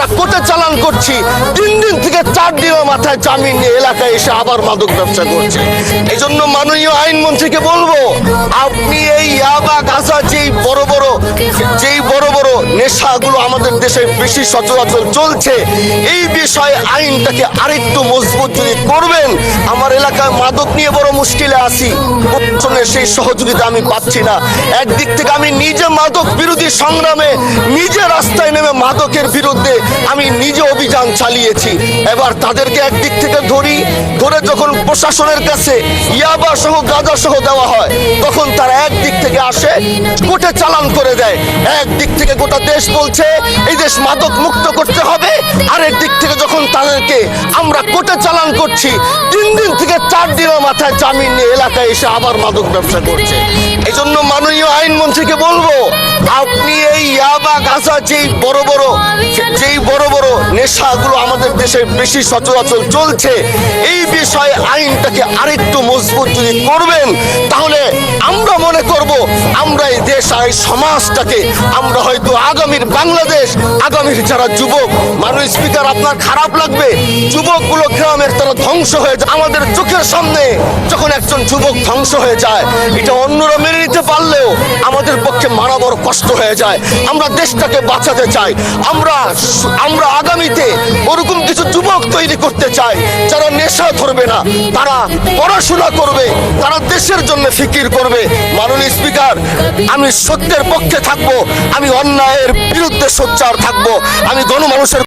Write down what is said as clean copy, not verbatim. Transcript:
আমরা কোর্টে চালান করছি, 3 দিন থেকে 4 দিনের মাথায় জামিন নিয়ে এলাকায় এসে আবার মাদক ব্যবসা করছে। এই জন্য মাননীয় আইনমন্ত্রীকে বলবো, আপনি এই ইয়াবা গাঁজা যেই বড় বড় নেশাগুলো আমাদের দেশে বেশি সচরাচর চলছে, এই বিষয়ে আইনটাকে আরেকটু মজবুত যদি করবেন। আমার এলাকায় মাদক নিয়ে বড় মুশকিলে আছি, প্রশাসনের সেই সহযোগিতা আমি পাচ্ছি না। একদিক থেকে আমি নিজে মাদক বিরোধী সংগ্রামে নিজে রাস্তায় নেমে মাদকের বিরুদ্ধে আমি নিজে অভিযান চালিয়েছি। এবার তাদেরকে একদিক থেকে ধরে যখন প্রশাসনের কাছে ইয়াবা সহ গাঁজা সহ দেওয়া হয়, তখন তারা একদিক থেকে আসে কোর্টে চালান করে দেয়। একদিক থেকে গোটা দেশ বলছে এই দেশ মাদক মুক্ত করতে হবে, আরেক দিক থেকে যখন তাদেরকে আমরা কোর্টে চালান করছি, 3 দিন থেকে 4 দিনের মাথায় জামিন নিয়ে এলাকায় এসে আবার মাদক ব্যবসা করছে। এই জন্য মাননীয় আইনমন্ত্রীকে বলবো, আপনি এই ইয়াবা গাঁজা যেই বড় বড় নেশাগুলো আমাদের দেশে বেশি সচরাচর চলছে, এই বিষয়ে আইনটাকে আরেকটু মজবুত যদি করবেন, তাহলে আমরা মনে করব আমরা এই দেশ আর এই সমাজটাকে আমরা হয়তো আগামীর বাংলাদেশ, আগামীর যারা যুবক, মাননীয় স্পিকার আপনার খারাপ লাগবে, যুবকগুলো গ্রামের তারা ধ্বংস হয়ে যায়। আমাদের চোখের সামনে যখন একজন যুবক ধ্বংস হয়ে যায়, এটা অন্যরা মেনে নিতে পারলেও আমাদের পক্ষে মারা বড় কষ্ট হয়ে যায়। আমরা দেশটাকে বাঁচাতে চাই, আমরা আগামীতে ওরকম কিছু যুবক তৈরি করতে চাই যারা নেশা ধরবে না, তারা পড়াশোনা করবে, তারা দেশের জন্য ফিকির করবে। মাননীয় স্পিকার, আমি সত্যের পক্ষে থাকবো, আমি অন্যায়ের বিরুদ্ধে সোচ্চার থাকবো, আমি গণমানুষের